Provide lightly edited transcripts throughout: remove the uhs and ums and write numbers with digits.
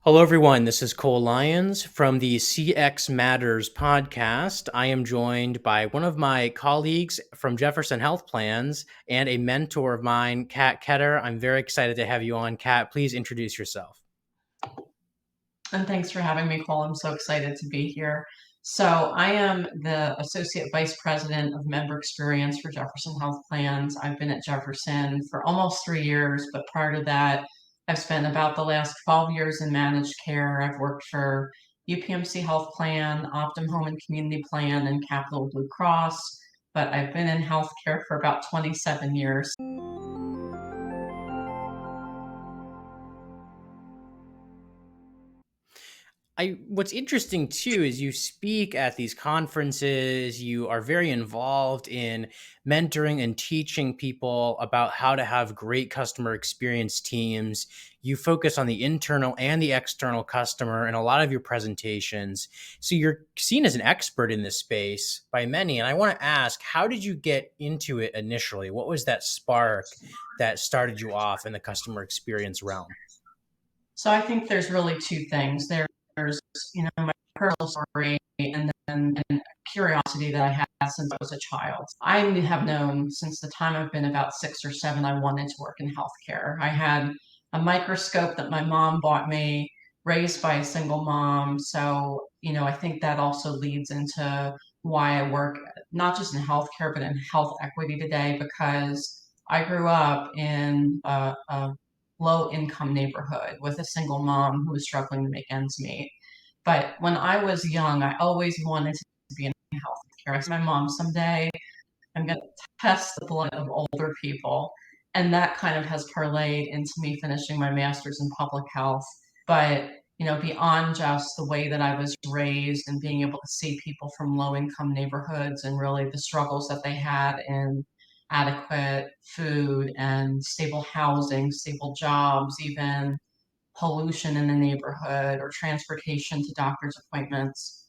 Hello, everyone. This is Cole Lyons from the CX Matters podcast. I am joined by one of my colleagues from Jefferson Health Plans and a mentor of mine, Kat Ketter. I'm very excited to have you on. Kat, please introduce yourself. And thanks for having me, Cole. I'm so excited to be here. So, I am the Associate Vice President of Member Experience for Jefferson Health Plans. I've been at Jefferson for almost 3 years, but prior to that, I've spent about the last 12 years in managed care. I've worked for UPMC Health Plan, Optum Home and Community Plan, and Capital Blue Cross, but I've been in healthcare for about 27 years. What's interesting too is you speak at these conferences, you are very involved in mentoring and teaching people about how to have great customer experience teams. You focus on the internal and the external customer in a lot of your presentations. So you're seen as an expert in this space by many. And I want to ask, how did you get into it initially? What was that spark that started you off in the customer experience realm? So I think there's really two things. There's, my personal story and then and curiosity that I had since I was a child. I have known since the time I've been about 6 or 7, I wanted to work in healthcare. I had a microscope that my mom bought me, raised by a single mom. So, I think that also leads into why I work not just in healthcare, but in health equity today, because I grew up in a low income neighborhood with a single mom who was struggling to make ends meet. But when I was young, I always wanted to be in healthcare. I said, my mom, someday I'm going to test the blood of older people. And that kind of has parlayed into me finishing my master's in public health. But, beyond just the way that I was raised and being able to see people from low income neighborhoods and really the struggles that they had in adequate food and stable housing, stable jobs, even pollution in the neighborhood or transportation to doctor's appointments.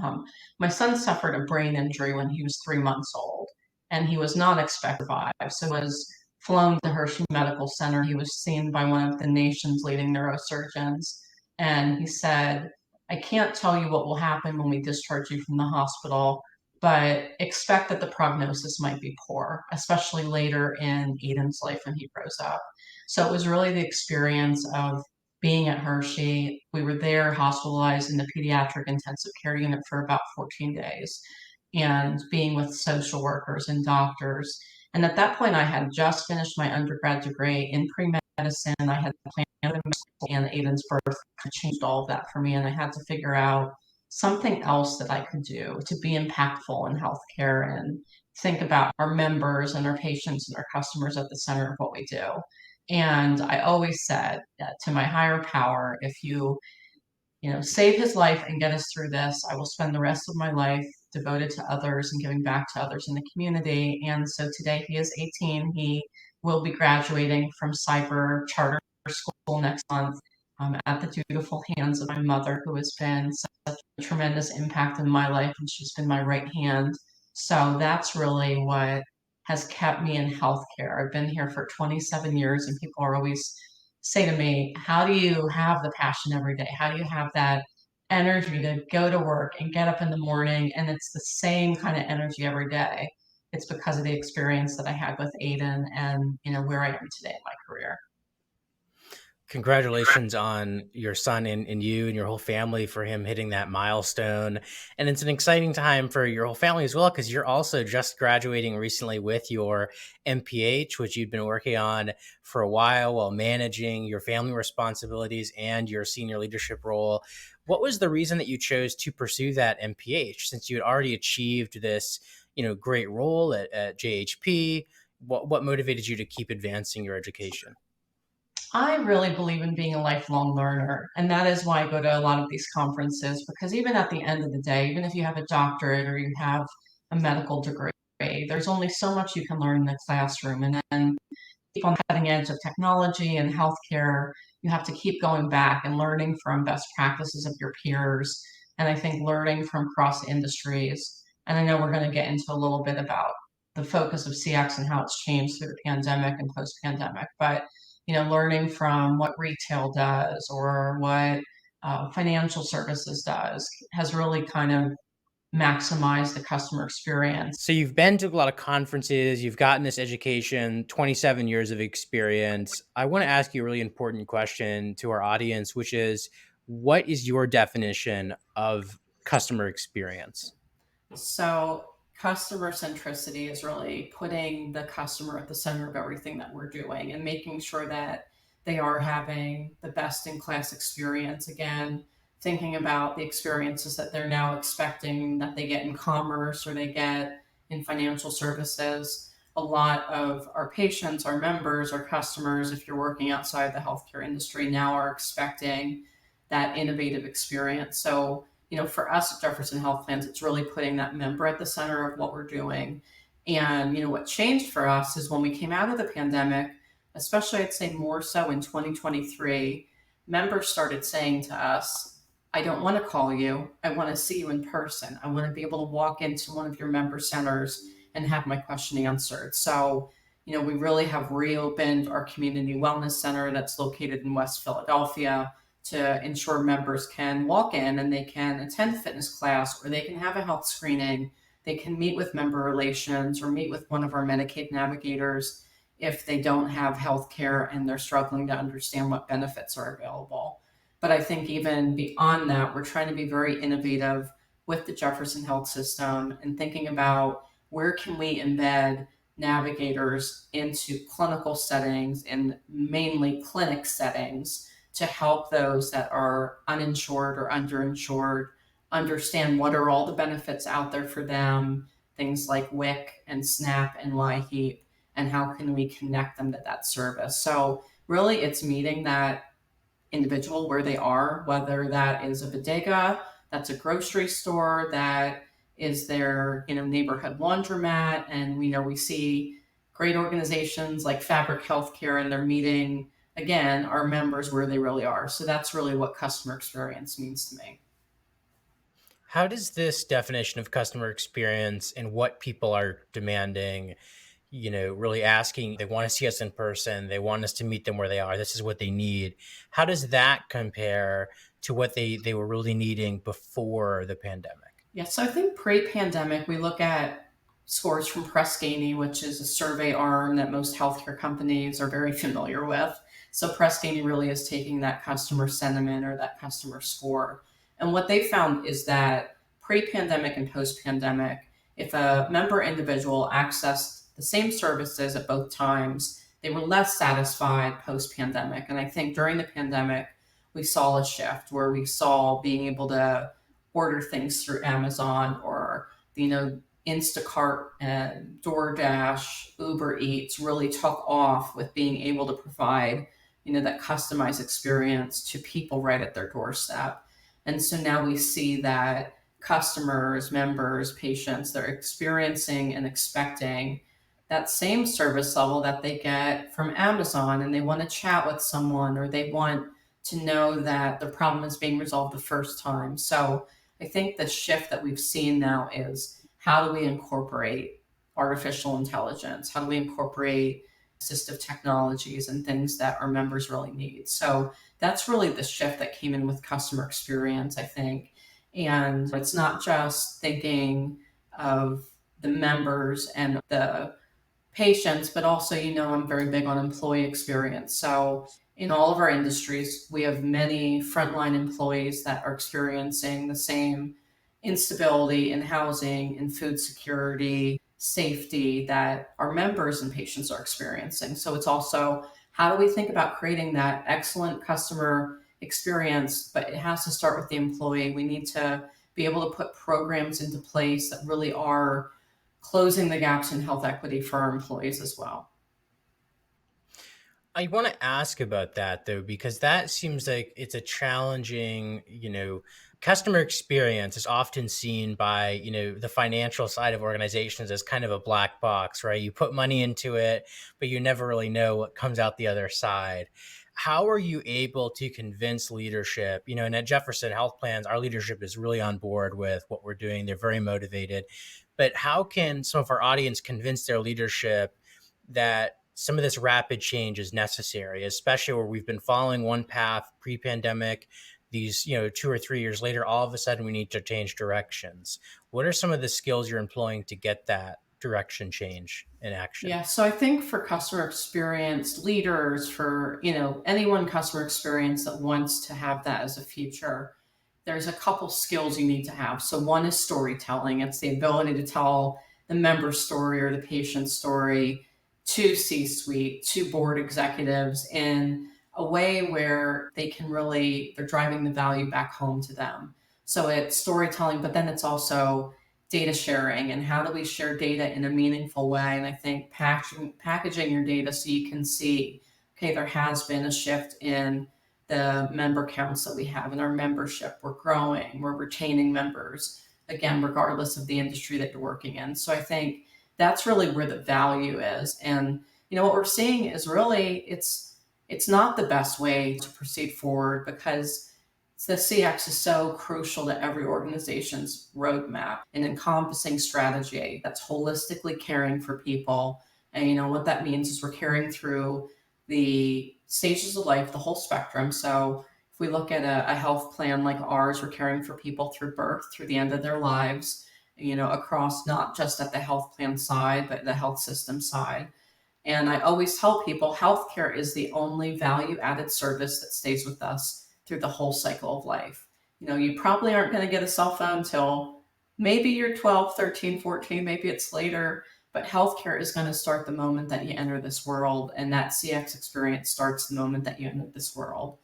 Um, my son suffered a brain injury when he was 3 months old, and he was not expected to survive. So he was flown to Hershey Medical Center. He was seen by one of the nation's leading neurosurgeons, and he said, "I can't tell you what will happen when we discharge you from the hospital, but expect that the prognosis might be poor, especially later in Aiden's life when he grows up." So it was really the experience of being at Hershey. We were there hospitalized in the pediatric intensive care unit for about 14 days and being with social workers and doctors. And at that point, I had just finished my undergrad degree in pre medicine. I had planned and Aiden's birth changed all of that for me. And I had to figure out something else that I could do to be impactful in healthcare and think about our members and our patients and our customers at the center of what we do. And I always said to my higher power, if save his life and get us through this, I will spend the rest of my life devoted to others and giving back to others in the community. And so today he is 18. He will be graduating from cyber charter school next month, at the dutiful hands of my mother, who has been such a tremendous impact in my life, and she's been my right hand. So that's really what has kept me in healthcare. I've been here for 27 years, and people are always say to me, "How do you have the passion every day? How do you have that energy to go to work and get up in the morning?" And it's the same kind of energy every day. It's because of the experience that I had with Aiden and, where I am today in my career. Congratulations on your son and you and your whole family for him hitting that milestone. And it's an exciting time for your whole family as well, because you're also just graduating recently with your MPH, which you've been working on for a while managing your family responsibilities and your senior leadership role. What was the reason that you chose to pursue that MPH since you had already achieved this, great role at JHP? What motivated you to keep advancing your education? I really believe in being a lifelong learner, and that is why I go to a lot of these conferences, because even at the end of the day, even if you have a doctorate or you have a medical degree, there's only so much you can learn in the classroom. And then keep on the cutting edge of technology and healthcare, you have to keep going back and learning from best practices of your peers. And I think learning from cross industries. And I know we're going to get into a little bit about the focus of CX and how it's changed through the pandemic and post pandemic. But learning from what retail does or what financial services does has really kind of maximized the customer experience. So you've been to a lot of conferences, you've gotten this education, 27 years of experience. I want to ask you a really important question to our audience, which is what is your definition of customer experience? So, customer centricity is really putting the customer at the center of everything that we're doing and making sure that they are having the best in class experience. Again, thinking about the experiences that they're now expecting that they get in commerce or they get in financial services. A lot of our patients, our members, our customers, if you're working outside the healthcare industry, now are expecting that innovative experience. So, for us at Jefferson Health Plans, it's really putting that member at the center of what we're doing. And, what changed for us is when we came out of the pandemic, especially I'd say more so in 2023, members started saying to us, I don't want to call you. I want to see you in person. I want to be able to walk into one of your member centers and have my question answered. So, we really have reopened our community wellness center that's located in West Philadelphia to ensure members can walk in and they can attend a fitness class or they can have a health screening. They can meet with member relations or meet with one of our Medicaid navigators if they don't have health care and they're struggling to understand what benefits are available. But I think even beyond that, we're trying to be very innovative with the Jefferson Health System and thinking about where can we embed navigators into clinical settings and mainly clinic settings to help those that are uninsured or underinsured understand what are all the benefits out there for them, things like WIC and SNAP and LIHEAP, and how can we connect them to that service. So really it's meeting that individual where they are, whether that is a bodega, that's a grocery store, that is their neighborhood laundromat, and we see great organizations like Fabric Healthcare, and they're meeting again our members where they really are. So that's really what customer experience means to me. How does this definition of customer experience and what people are demanding, really asking, they want to see us in person, they want us to meet them where they are, this is what they need. How does that compare to what they were really needing before the pandemic? Yeah, so I think pre-pandemic, we look at scores from Press Ganey, which is a survey arm that most healthcare companies are very familiar with. So Press Ganey really is taking that customer sentiment or that customer score. And what they found is that pre-pandemic and post-pandemic, if a member individual accessed the same services at both times, they were less satisfied post-pandemic. And I think during the pandemic, we saw a shift where we saw being able to order things through Amazon or Instacart and DoorDash, Uber Eats really took off with being able to provide that customized experience to people right at their doorstep. And so now we see that customers, members, patients, they're experiencing and expecting that same service level that they get from Amazon, and they want to chat with someone or they want to know that the problem is being resolved the first time. So I think the shift that we've seen now is how do we incorporate artificial intelligence? How do we incorporate assistive technologies and things that our members really need? So that's really the shift that came in with customer experience, I think. And it's not just thinking of the members and the patients, but also, I'm very big on employee experience. So in all of our industries, we have many frontline employees that are experiencing the same instability in housing and food security, safety that our members and patients are experiencing. So it's also how do we think about creating that excellent customer experience, but it has to start with the employee. We need to be able to put programs into place that really are closing the gaps in health equity for our employees as well. I want to ask about that though, because that seems like it's a challenging, customer experience is often seen by, the financial side of organizations as kind of a black box, right? You put money into it, but you never really know what comes out the other side. How are you able to convince leadership? And at Jefferson Health Plans, our leadership is really on board with what we're doing. They're very motivated. But how can some of our audience convince their leadership that some of this rapid change is necessary, especially where we've been following one path pre-pandemic. These, 2 or 3 years later, all of a sudden we need to change directions. What are some of the skills you're employing to get that direction change in action? Yeah, so I think for customer experience leaders, for anyone customer experience that wants to have that as a future, there's a couple skills you need to have. So one is storytelling. It's the ability to tell the member story or the patient story to C-suite, to board executives in a way where they're driving the value back home to them. So it's storytelling, but then it's also data sharing, and how do we share data in a meaningful way. And I think packaging your data so you can see, okay, there has been a shift in the member counts that we have in our membership. We're growing, we're retaining members, again, regardless of the industry that you're working in. So I think that's really where the value is. And what we're seeing is really it's not the best way to proceed forward, because the CX is so crucial to every organization's roadmap, an encompassing strategy that's holistically caring for people. And what that means is we're caring through the stages of life, the whole spectrum. So if we look at a health plan like ours, we're caring for people through birth, through the end of their lives, across not just at the health plan side, but the health system side. And I always tell people healthcare is the only value added service that stays with us through the whole cycle of life. You probably aren't going to get a cell phone till maybe you're 12, 13, 14, maybe it's later, but healthcare is going to start the moment that you enter this world. And that CX experience starts the moment that you enter this world.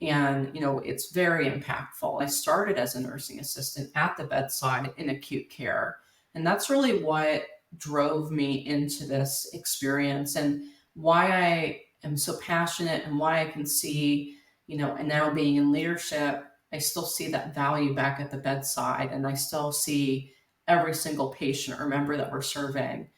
And, it's very impactful. I started as a nursing assistant at the bedside in acute care. And that's really what drove me into this experience, and why I am so passionate, and why I can see, and now being in leadership, I still see that value back at the bedside, and I still see every single patient or member that we're serving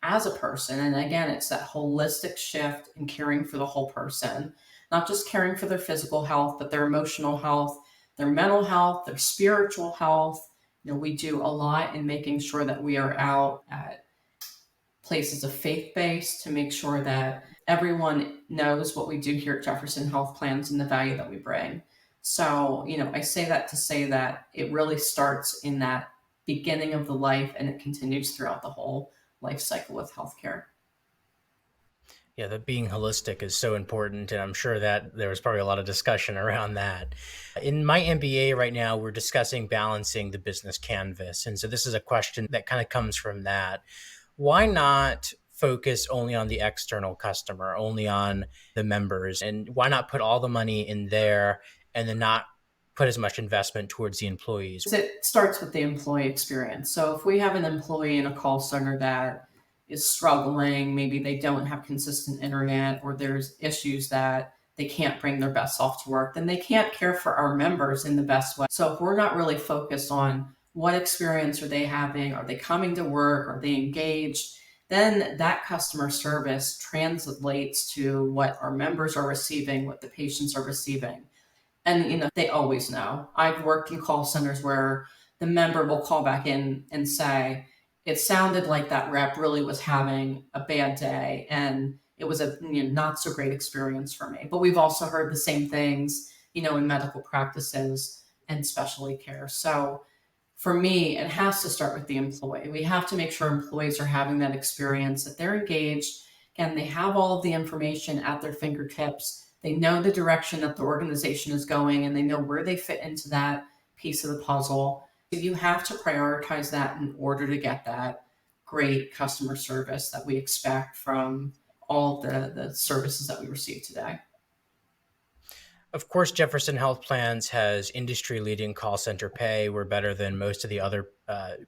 as a person. And again, it's that holistic shift in caring for the whole person, not just caring for their physical health, but their emotional health, their mental health, their spiritual health. We do a lot in making sure that we are out at places of faith based to make sure that everyone knows what we do here at Jefferson Health Plans and the value that we bring. So, I say that to say that it really starts in that beginning of the life, and it continues throughout the whole life cycle with healthcare. Yeah, that being holistic is so important. And I'm sure that there was probably a lot of discussion around that. In my MBA right now, we're discussing balancing the business canvas. And so this is a question that kind of comes from that. Why not focus only on the external customer, only on the members? And why not put all the money in there and then not put as much investment towards the employees? It starts with the employee experience. So if we have an employee in a call center that is struggling, maybe they don't have consistent internet, or there's issues that they can't bring their best self to work, then they can't care for our members in the best way. So if we're not really focused on what experience are they having, are they coming to work, are they engaged, then that customer service translates to what our members are receiving, what the patients are receiving. And they always know. I've worked in call centers where the member will call back in and say, it sounded like that rep really was having a bad day, and it was a not so great experience for me. But we've also heard the same things, in medical practices and specialty care. So for me, it has to start with the employee. We have to make sure employees are having that experience, that they're engaged, and they have all of the information at their fingertips. They know the direction that the organization is going, and they know where they fit into that piece of the puzzle. You have to prioritize that in order to get that great customer service that we expect from all the services that we receive today. Of course, Jefferson Health Plans has industry leading call center pay. We're better than most of the other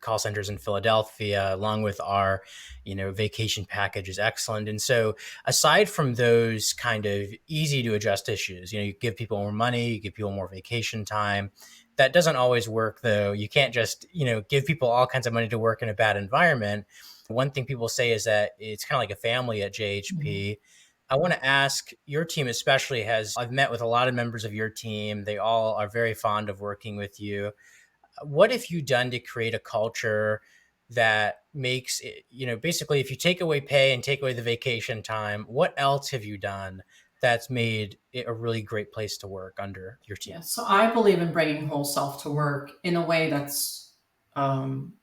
call centers in Philadelphia, along with our, vacation package is excellent. And so, aside from those kind of easy to adjust issues, you give people more money, you give people more vacation time. That doesn't always work, though. You can't just, give people all kinds of money to work in a bad environment. One thing people say is that it's kind of like a family at Mhm. JHP. I want to ask your team, especially, has I've met with a lot of members of your team. They all are very fond of working with you. What have you done to create a culture that makes it, basically, if you take away pay and take away the vacation time, what else have you done that's made it a really great place to work under your team? Yeah, so I believe in bringing whole self to work in a way that's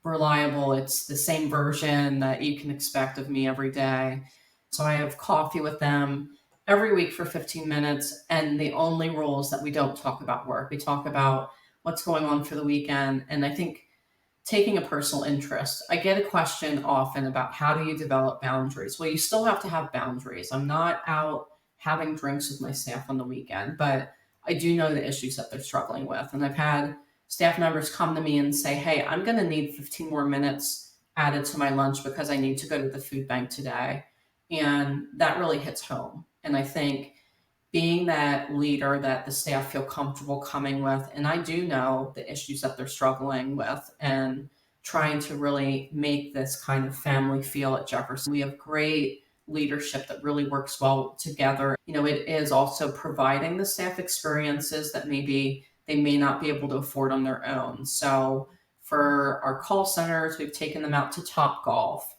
reliable. It's the same version that you can expect of me every day. So I have coffee with them every week for 15 minutes. And the only rule is that we don't talk about work. We talk about what's going on for the weekend. And I think taking a personal interest. I get a question often about how do you develop boundaries? Well, you still have to have boundaries. I'm not out having drinks with my staff on the weekend, but I do know the issues that they're struggling with. And I've had staff members come to me and say, hey, I'm going to need 15 more minutes added to my lunch because I need to go to the food bank today. And that really hits home. And I think being that leader that the staff feel comfortable coming with. And I do know the issues that they're struggling with and trying to really make this kind of family feel at Jefferson. We have great leadership that really works well together. It is also providing the staff experiences that maybe they may not be able to afford on their own. So for our call centers, we've taken them out to Top Golf.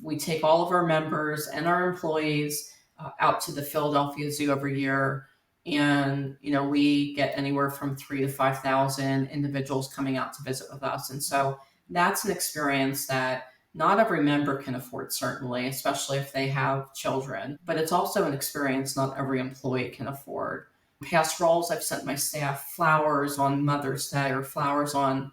We take all of our members and our employees out to the Philadelphia Zoo every year. And, we get anywhere from 3 to 5,000 individuals coming out to visit with us. And so that's an experience that not every member can afford, certainly, especially if they have children. But it's also an experience not every employee can afford. Past roles, I've sent my staff flowers on Mother's Day or flowers on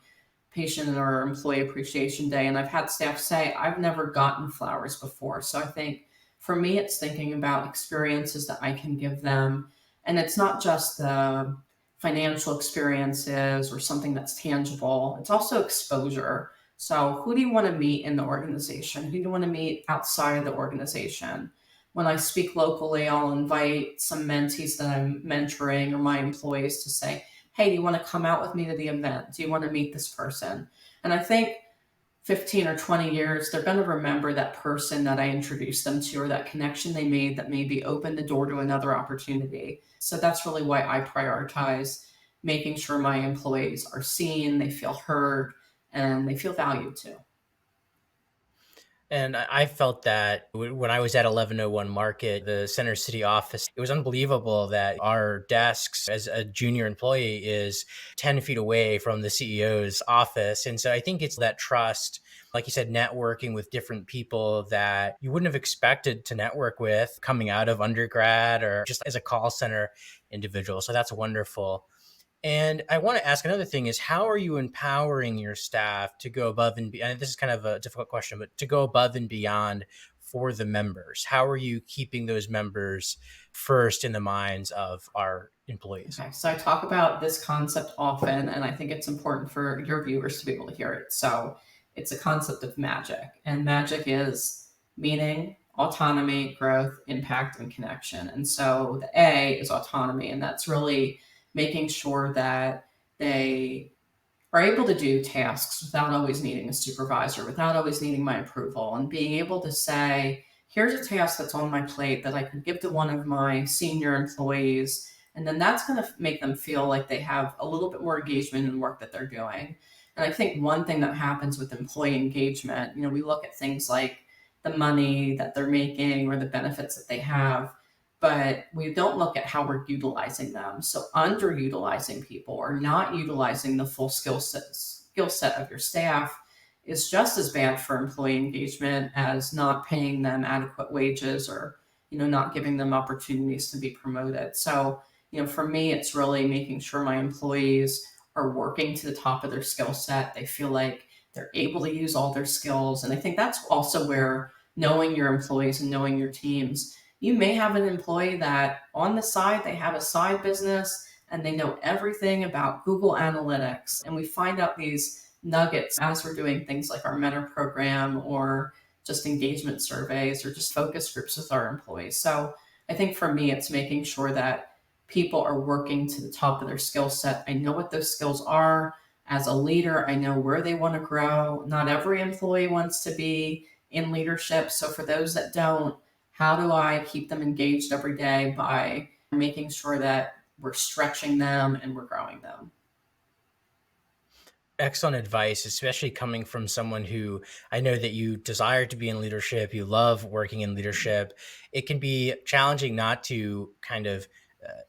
patient or employee appreciation day. And I've had staff say, I've never gotten flowers before. So I think for me, it's thinking about experiences that I can give them. And it's not just the financial experiences or something that's tangible, it's also exposure. So, who do you want to meet in the organization? Who do you want to meet outside of the organization? When I speak locally, I'll invite some mentees that I'm mentoring or my employees to say, hey, do you want to come out with me to the event? Do you want to meet this person? And I think 15 or 20 years, they're going to remember that person that I introduced them to or that connection they made that maybe opened the door to another opportunity. So that's really why I prioritize making sure my employees are seen, they feel heard, and they feel valued too. And I felt that when I was at 1101 Market, the Center City office, it was unbelievable that our desks as a junior employee is 10 feet away from the CEO's office. And so I think it's that trust, like you said, networking with different people that you wouldn't have expected to network with coming out of undergrad or just as a call center individual. So that's wonderful. And I want to ask another thing is how are you empowering your staff to go above and beyond? This is kind of a difficult question, but to go above and beyond for the members. How are you keeping those members first in the minds of our employees? Okay, so I talk about this concept often, and I think it's important for your viewers to be able to hear it. So it's a concept of magic, and magic is meaning, autonomy, growth, impact, and connection. And so the A is autonomy, and that's really making sure that they are able to do tasks without always needing a supervisor, without always needing my approval, and being able to say, here's a task that's on my plate that I could give to one of my senior employees. And then that's going to make them feel like they have a little bit more engagement in the work that they're doing. And I think one thing that happens with employee engagement, we look at things like the money that they're making or the benefits that they have, but we don't look at how we're utilizing them. So underutilizing people or not utilizing the full skill set of your staff is just as bad for employee engagement as not paying them adequate wages or not giving them opportunities to be promoted. So for me, it's really making sure my employees are working to the top of their skill set. They feel like they're able to use all their skills, and I think that's also where knowing your employees and knowing your teams, you may have an employee that on the side, they have a side business and they know everything about Google Analytics. And we find out these nuggets as we're doing things like our mentor program or just engagement surveys or just focus groups with our employees. So I think for me, it's making sure that people are working to the top of their skill set. I know what those skills are. As a leader, I know where they want to grow. Not every employee wants to be in leadership. So for those that don't, how do I keep them engaged every day by making sure that we're stretching them and we're growing them? Excellent advice, especially coming from someone who I know that you desire to be in leadership, you love working in leadership. It can be challenging not to kind of uh,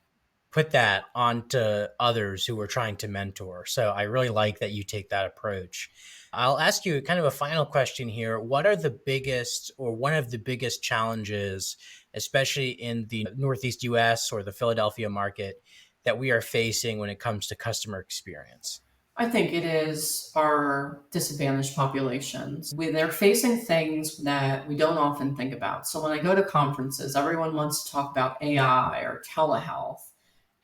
put that onto others who are trying to mentor. So I really like that you take that approach. I'll ask you kind of a final question here. What are the biggest or one of the biggest challenges, especially in the Northeast US or the Philadelphia market, that we are facing when it comes to customer experience? I think it is our disadvantaged populations. They're facing things that we don't often think about. So when I go to conferences, everyone wants to talk about AI or telehealth.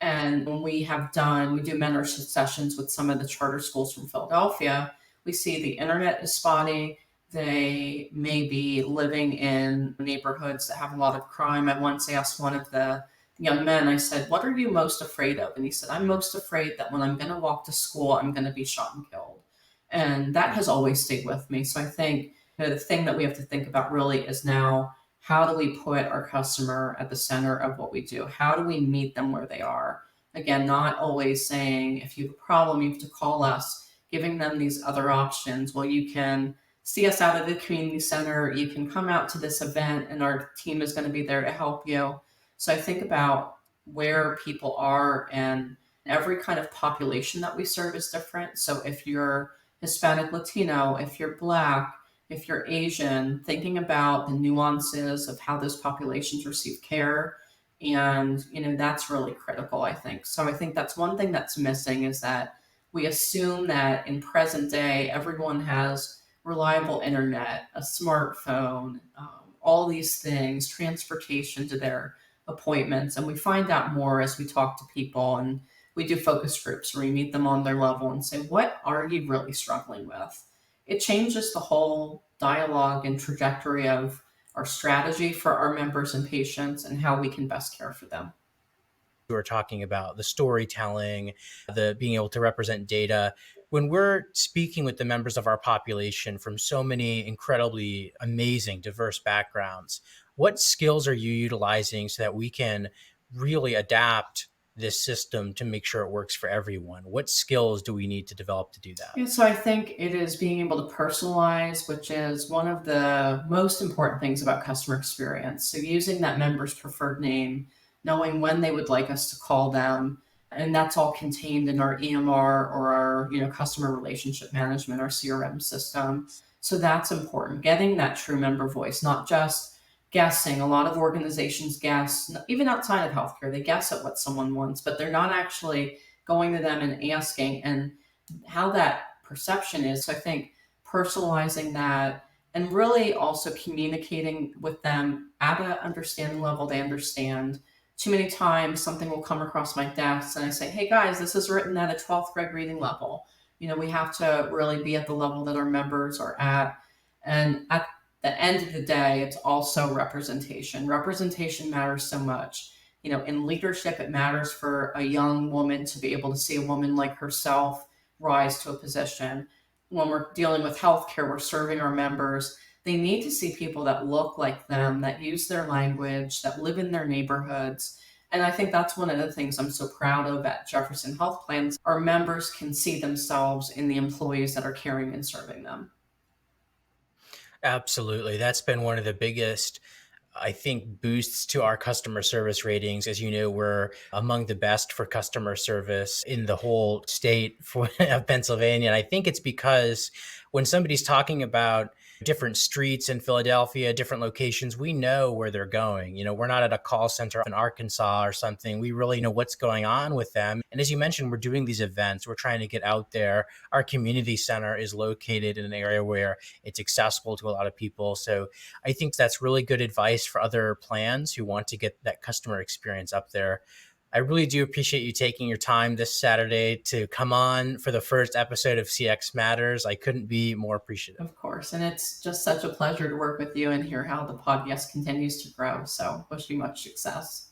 And when we do mentorship sessions with some of the charter schools from Philadelphia, we see the internet is spotty. They may be living in neighborhoods that have a lot of crime. I once asked one of the young men, I said, "What are you most afraid of?" And he said, "I'm most afraid that when I'm going to walk to school, I'm going to be shot and killed." And that has always stayed with me. So I think the thing that we have to think about really is now, how do we put our customer at the center of what we do? How do we meet them where they are? Again, not always saying, if you have a problem, you have to call us, giving them these other options. Well, you can see us out at the community center, you can come out to this event, and our team is going to be there to help you. So I think about where people are, and every kind of population that we serve is different. So if you're Hispanic, Latino, if you're Black, if you're Asian, thinking about the nuances of how those populations receive care. And, that's really critical, I think. So I think that's one thing that's missing, is that we assume that in present day, everyone has reliable internet, a smartphone, all these things, transportation to their appointments. And we find out more as we talk to people, and we do focus groups where we meet them on their level and say, what are you really struggling with? It changes the whole dialogue and trajectory of our strategy for our members and patients and how we can best care for them. You were talking about the storytelling, the being able to represent data. When we're speaking with the members of our population from so many incredibly amazing, diverse backgrounds, what skills are you utilizing so that we can really adapt this system to make sure it works for everyone? What skills do we need to develop to do that? Yeah, so I think it is being able to personalize, which is one of the most important things about customer experience. So using that member's preferred name, knowing when they would like us to call them, and that's all contained in our EMR or our, customer relationship management, our CRM system. So that's important. Getting that true member voice, not just guessing. A lot of organizations guess, even outside of healthcare, they guess at what someone wants, but they're not actually going to them and asking. And how that perception is. So I think personalizing that, and really also communicating with them at an understanding level they understand. Too many times something will come across my desk and I say, hey guys, this is written at a 12th grade reading level. We have to really be at the level that our members are at. And at the end of the day, it's also representation. Representation matters so much. In leadership, it matters for a young woman to be able to see a woman like herself rise to a position. When we're dealing with healthcare, we're serving our members. They need to see people that look like them, that use their language, that live in their neighborhoods. And I think that's one of the things I'm so proud of at Jefferson Health Plans. Our members can see themselves in the employees that are caring and serving them. Absolutely. That's been one of the biggest, I think, boosts to our customer service ratings. As you know, we're among the best for customer service in the whole state of Pennsylvania. And I think it's because when somebody's talking about different streets in Philadelphia, different locations, we know where they're going. We're not at a call center in Arkansas or something. We really know what's going on with them. And as you mentioned, we're doing these events. We're trying to get out there. Our community center is located in an area where it's accessible to a lot of people. So I think that's really good advice for other plans who want to get that customer experience up there. I really do appreciate you taking your time this Saturday to come on for the first episode of CX Matters. I couldn't be more appreciative. Of course. And it's just such a pleasure to work with you and hear how the podcast continues to grow. So wish you much success.